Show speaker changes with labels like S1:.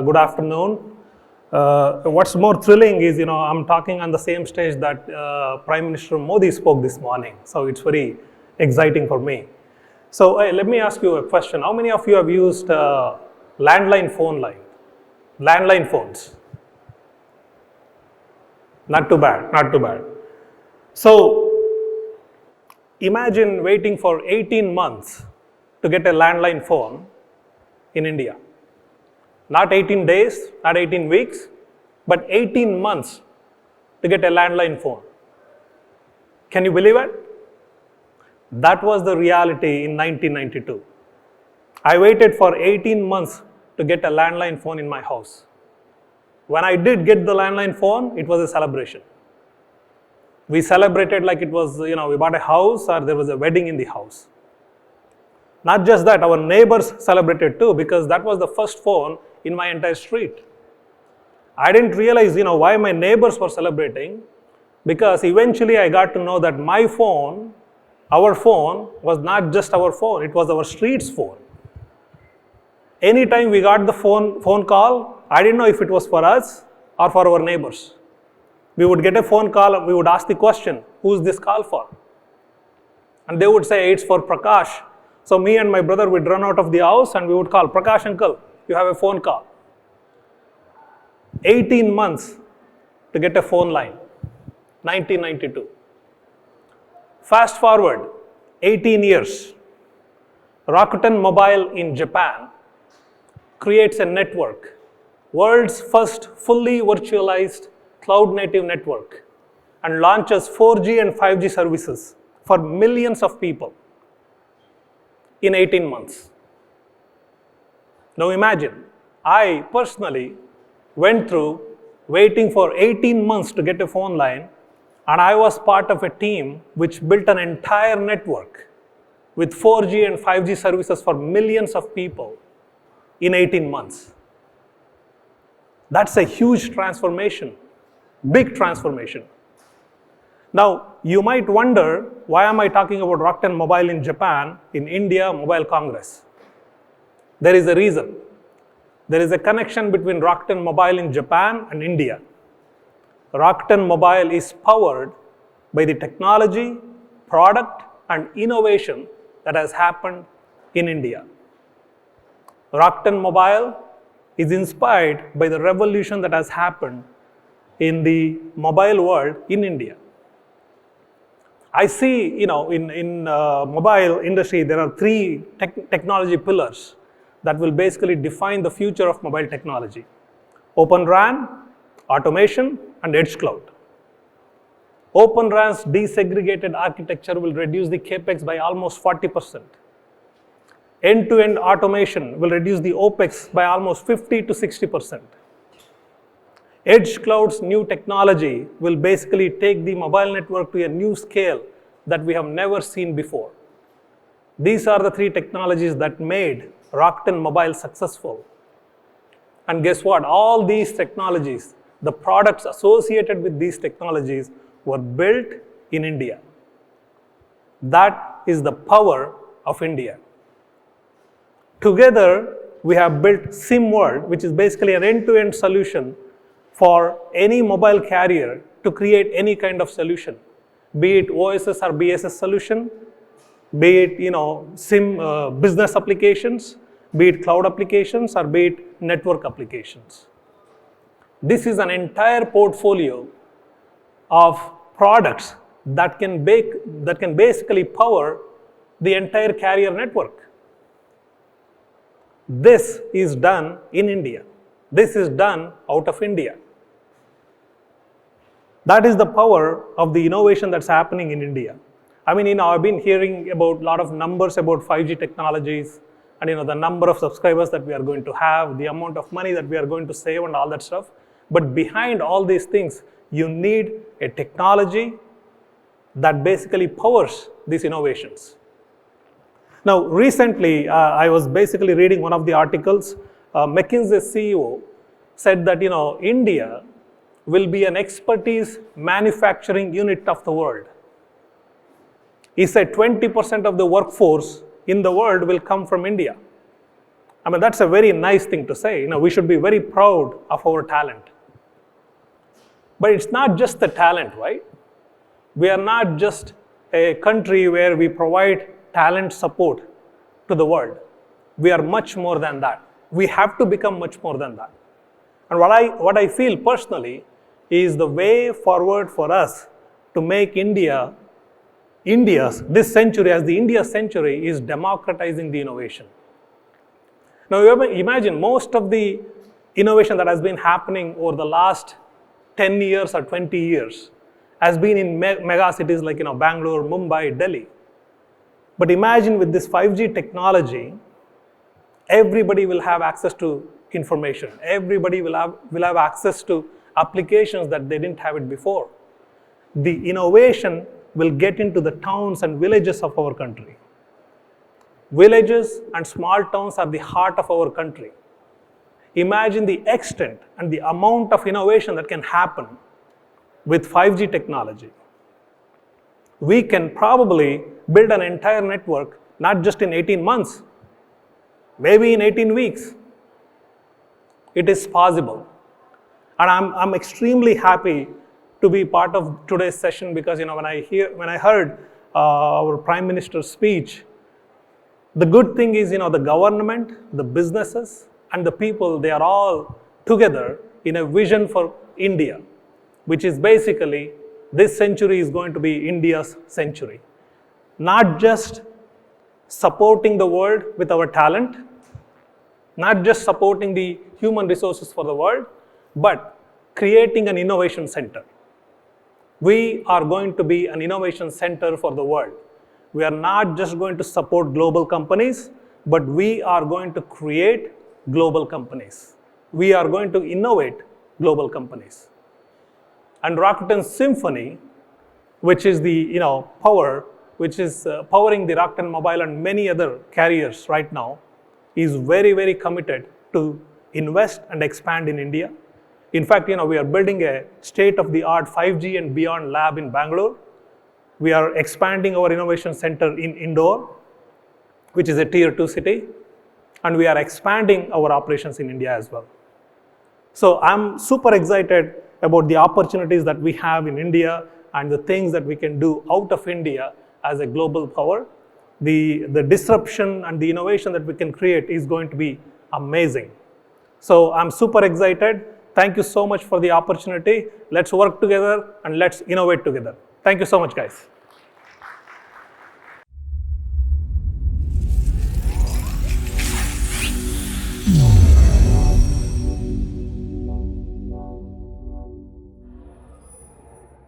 S1: Good afternoon. What's more thrilling is, I'm talking on the same stage that Prime Minister Modi spoke this morning. So it's very exciting for me. So let me ask you a question. How many of you have used landline phone line? Landline phones? Not too bad, not too bad. So imagine waiting for 18 months to get a landline phone in India. Not 18 days, not 18 weeks, but 18 months to get a landline phone. Can you believe it? That was the reality in 1992. I waited for 18 months to get a landline phone in my house. When I did get the landline phone, it was a celebration. We celebrated like it was, we bought a house or there was a wedding in the house. Not just that, our neighbors celebrated too, because that was the first phone in my entire street. I didn't realize, why my neighbors were celebrating, because eventually I got to know that my phone, our phone, was not just our phone, it was our street's phone. Anytime we got the phone call, I didn't know if it was for us or for our neighbors. We would get a phone call, we would ask the question, who's this call for? And they would say, it's for Prakash. So me and my brother would run out of the house and we would call, Prakash uncle, you have a phone call. 18 months to get a phone line, 1992. Fast forward 18 years, Rakuten Mobile in Japan creates a network, world's first fully virtualized cloud-native network, and launches 4G and 5G services for millions of people in 18 months. Now imagine, I personally went through waiting for 18 months to get a phone line, and I was part of a team which built an entire network with 4G and 5G services for millions of people in 18 months. That's a huge transformation, big transformation. Now, you might wonder, why am I talking about Rakuten Mobile in Japan, in India Mobile Congress? There is a reason. There is a connection between Rakuten Mobile in Japan and India. Rakuten Mobile is powered by the technology, product, and innovation that has happened in India. Rakuten Mobile is inspired by the revolution that has happened in the mobile world in India. I see, in mobile industry, there are three technology pillars that will basically define the future of mobile technology: Open RAN, automation, and edge cloud. Open RAN's desegregated architecture will reduce the capex by almost 40%. End-to-end automation will reduce the OPEX by almost 50 to 60%. Edge cloud's new technology will basically take the mobile network to a new scale that we have never seen before. These are the three technologies that made Rakuten Mobile successful. And guess what? All these technologies, the products associated with these technologies, were built in India. That is the power of India. Together, we have built SimWorld, which is basically an end-to-end solution for any mobile carrier to create any kind of solution, be it OSS or BSS solution, be it business applications, be it cloud applications, or be it network applications. This is an entire portfolio of products that can basically power the entire carrier network. This is done in India. This is done out of India. That is the power of the innovation that's happening in India. I mean, I've been hearing about a lot of numbers about 5G technologies and the number of subscribers that we are going to have, the amount of money that we are going to save and all that stuff. But behind all these things, you need a technology that basically powers these innovations. Now, recently, I was basically reading one of the articles. McKinsey's CEO said that, India will be an expertise manufacturing unit of the world. He said 20% of the workforce in the world will come from India. I mean, that's a very nice thing to say. We should be very proud of our talent. But it's not just the talent, right? We are not just a country where we provide talent support to the world. We are much more than that. We have to become much more than that. And what I feel personally is the way forward for us to make this century as the India century is democratizing the innovation. Now imagine most of the innovation that has been happening over the last 10 years or 20 years has been in mega cities like Bangalore, Mumbai, Delhi. But imagine with this 5G technology, everybody will have access to information. Everybody will have access to applications that they didn't have it before. The innovation will get into the towns and villages of our country. Villages and small towns are the heart of our country. Imagine the extent and the amount of innovation that can happen with 5G technology. We can probably build an entire network, not just in 18 months, maybe in 18 weeks. It is possible. And I'm extremely happy to be part of today's session because when I heard our Prime Minister's speech, the good thing is the government, the businesses, and the people, they are all together in a vision for India, which is basically this century is going to be India's century. Not just supporting the world with our talent, not just supporting the human resources for the world, but creating an innovation center. We are going to be an innovation center for the world. We are not just going to support global companies, but we are going to create global companies. We are going to innovate global companies. And Rakuten Symphony, which is the power, which is powering the Rakuten Mobile and many other carriers right now, is very, very committed to invest and expand in India. In fact, we are building a state-of-the-art 5G and beyond lab in Bangalore. We are expanding our innovation center in Indore, which is a tier 2 city. And we are expanding our operations in India as well. So I'm super excited about the opportunities that we have in India and the things that we can do out of India as a global power. The disruption and the innovation that we can create is going to be amazing. So I'm super excited. Thank you so much for the opportunity. Let's work together and let's innovate together. Thank you so much, guys.